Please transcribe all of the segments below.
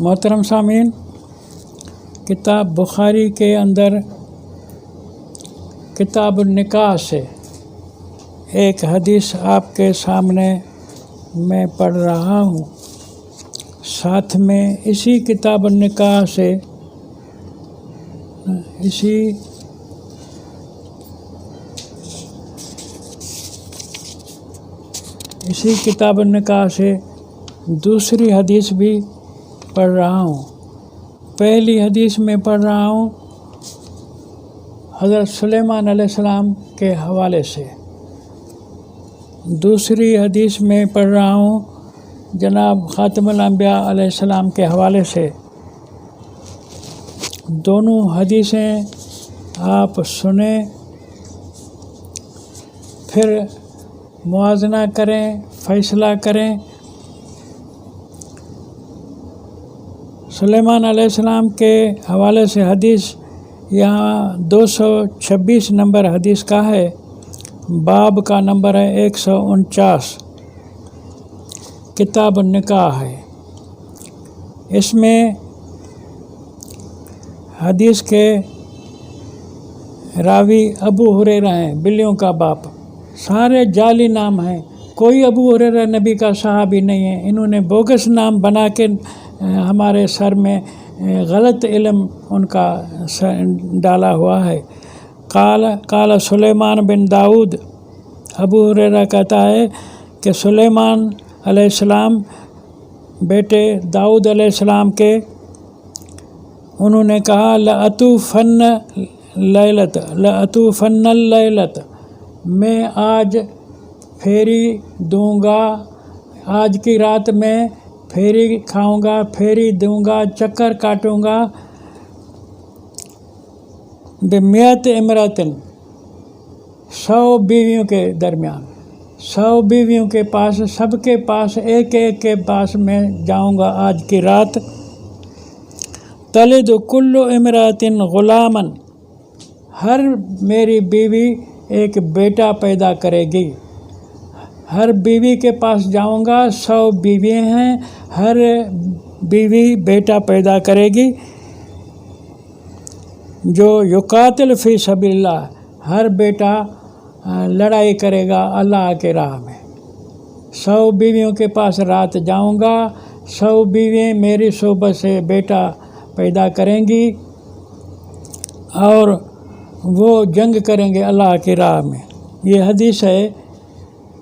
محترم سامعین، کتاب بخاری کے اندر کتاب النکاح سے ایک حدیث آپ کے سامنے میں پڑھ رہا ہوں۔ ساتھ میں اسی کتاب النکاح سے اسی کتاب النکاح سے دوسری حدیث بھی پڑھ رہا ہوں۔ پہلی حدیث میں پڑھ رہا ہوں حضرت سلیمان علیہ السلام کے حوالے سے، دوسری حدیث میں پڑھ رہا ہوں جناب خاتم الانبیاء علیہ السلام کے حوالے سے۔ دونوں حدیثیں آپ سنیں، پھر موازنہ کریں، فیصلہ کریں۔ سلیمان علیہ السلام کے حوالے سے حدیث یہاں 226 نمبر حدیث کا ہے، باب کا نمبر ہے 149، کتاب النکاح ہے۔ اس میں حدیث کے راوی ابو ہریرہ ہیں، بلیوں کا باپ۔ سارے جعلی نام ہیں، کوئی ابو ہریرہ نبی کا صحابی نہیں ہے۔ انہوں نے بوگس نام بنا کے ہمارے سر میں غلط علم ان کا ڈالا ہوا ہے۔ قال سلیمان بن داؤد، ابو ہریرہ کہتا ہے کہ سلیمان علیہ السلام بیٹے داؤد علیہ السلام کے، انہوں نے کہا لَأَطُوفَنَّ اللَّيْلَةَ، میں آج پھیری دوں گا، آج کی رات میں پھیری کھاؤں گا، پھیری دوں گا، چکر کاٹوں گا، بِمِئَةِ امرأۃ، 100 بیویوں کے درمیان، 100 بیویوں کے پاس، سب کے پاس ایک ایک کے پاس میں جاؤں گا آج کی رات۔ تلد کل امرأۃ غلاما، ہر میری بیوی ایک بیٹا پیدا کرے گی۔ ہر بیوی کے پاس جاؤں گا، 100 بیویاں ہیں، ہر بیوی بیٹا پیدا کرے گی جو یقاتل فی سبیل اللہ، ہر بیٹا لڑائی کرے گا اللہ کے راہ میں۔ 100 بیویوں کے پاس رات جاؤں گا، 100 بیویاں میری صحبت سے بیٹا پیدا کریں گی اور وہ جنگ کریں گے اللہ کی راہ میں۔ یہ حدیث ہے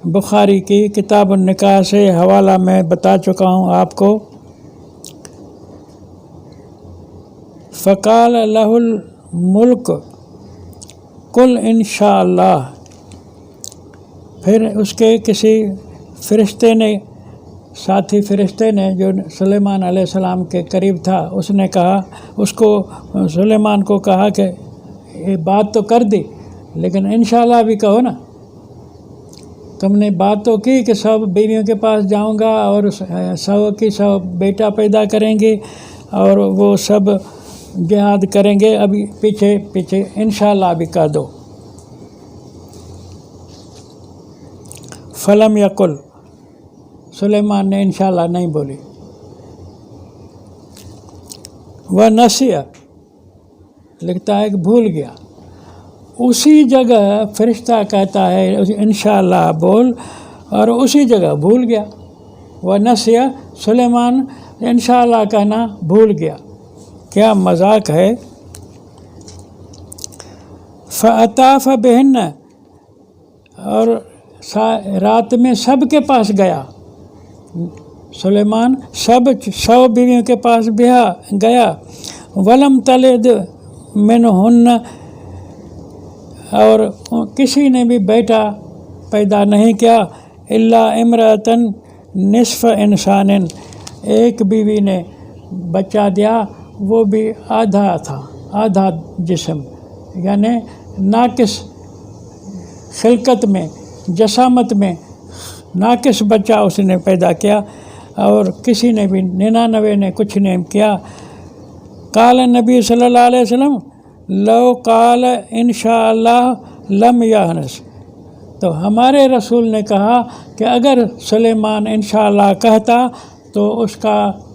بخاری کی کتاب النکاح سے، حوالہ میں بتا چکا ہوں آپ کو۔ فقال لہ الملک قل انشاءاللہ، پھر اس کے کسی فرشتے نے، ساتھی فرشتے نے جو سلیمان علیہ السلام کے قریب تھا، اس نے کہا، اس کو سلیمان کو کہا کہ یہ بات تو کر دی لیکن انشاءاللہ بھی کہو نا، تم نے بات تو کی کہ 100 بیویوں کے پاس جاؤں گا اور 100 کی 100 بیٹا پیدا کریں گے اور وہ سب جہاد کریں گے، ابھی پیچھے انشاءاللہ بھی کہہ دو۔ فلم یقل، سلیمان نے انشاءاللہ نہیں بولی۔ وہ نسیہ، لکھتا ہے کہ بھول گیا۔ اسی جگہ فرشتہ کہتا ہے انشاءاللہ بول، اور اسی جگہ بھول گیا۔ وہ نسیہ، سلیمان انشاءاللہ کہنا بھول گیا۔ کیا مذاق ہے۔ فَأَطَافَ بِهِنَّ، اور رات میں سب کے پاس گیا، سلیمان سب 100 بیویوں کے پاس گیا۔ وَلَمْ تَلِدْ مِنْهُنَّ، اور کسی نے بھی بیٹا پیدا نہیں کیا۔ الا امرأة نصف انسان، ایک بیوی نے بچہ دیا، وہ بھی آدھا تھا، آدھا جسم، یعنی ناقص خلقت میں، جسامت میں ناقص بچہ اس نے پیدا کیا، اور کسی نے بھی 99 نے کچھ نہیں کیا۔ قال نبی صلی اللہ علیہ وسلم لو قال انشاءاللہ لم یحنس، تو ہمارے رسول نے کہا کہ اگر سلیمان انشاءاللہ کہتا تو اس کا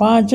5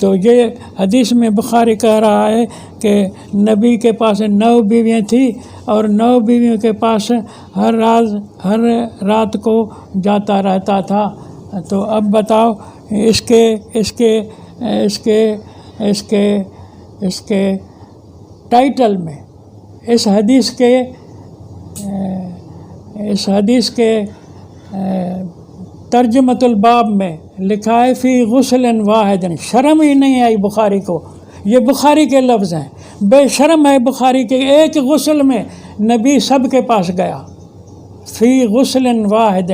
تو یہ حدیث میں بخاری کہہ رہا ہے کہ نبی کے پاس 9 بیویاں تھیں اور 9 بیویوں کے پاس ہر رات کو جاتا رہتا تھا۔ تو اب بتاؤ اس کے ٹائٹل میں، اس حدیث کے ترجمۃ الباب میں لکھا ہے فی غسل واحد۔ شرم ہی نہیں آئی بخاری کو، یہ بخاری کے لفظ ہیں، بے شرم ہے بخاری کے، ایک غسل میں نبی سب کے پاس گیا۔ فی غسل واحد،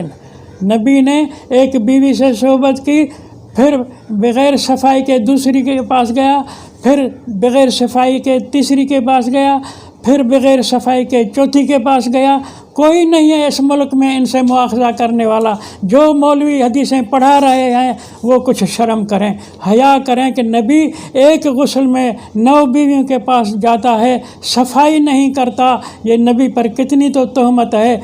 نبی نے ایک بیوی سے صحبت کی، پھر بغیر صفائی کے دوسری کے پاس گیا، پھر بغیر صفائی کے تیسری کے پاس گیا، پھر بغیر صفائی کے چوتھی کے پاس گیا۔ کوئی نہیں ہے اس ملک میں ان سے مواخذہ کرنے والا۔ جو مولوی حدیثیں پڑھا رہے ہیں وہ کچھ شرم کریں، حیا کریں کہ نبی ایک غسل میں 9 بیویوں کے پاس جاتا ہے، صفائی نہیں کرتا۔ یہ نبی پر کتنی تو تہمت ہے۔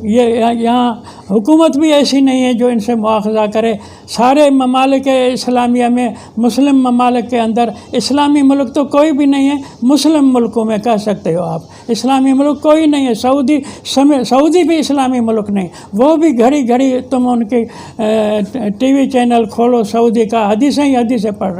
یہاں حکومت بھی ایسی نہیں ہے جو ان سے مواخذہ کرے۔ سارے ممالک اسلامیہ میں، مسلم ممالک کے اندر، اسلامی ملک تو کوئی بھی نہیں ہے، مسلم ملکوں میں کہہ سکتے ہو آپ، اسلامی ملک کوئی نہیں ہے۔ سعودی بھی اسلامی ملک نہیں، وہ بھی گھڑی گھڑی تم ان کی ٹی وی چینل کھولو سعودی کا، حدیثیں ہی حدیثیں پڑھ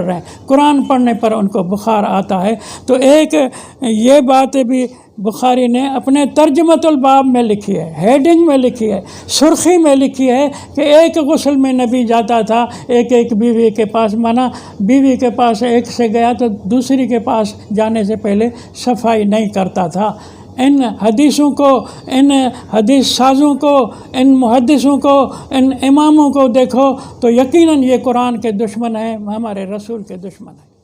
رہے ہیں، قرآن پڑھنے پر ان کو بخار آتا ہے۔ تو ایک یہ بات بھی بخاری نے اپنے ترجمۃ الباب میں لکھی ہے، ہیڈنگ میں لکھی ہے، سرخی میں لکھی ہے کہ ایک غسل میں نبی جاتا تھا ایک بیوی کے پاس، مانا بیوی کے پاس ایک سے گیا تو دوسری کے پاس جانے سے پہلے صفائی نہیں کرتا تھا۔ ان حدیثوں کو، ان حدیث سازوں کو، ان محدثوں کو، ان اماموں کو دیکھو تو یقیناً یہ قرآن کے دشمن ہیں، ہمارے رسول کے دشمن ہیں۔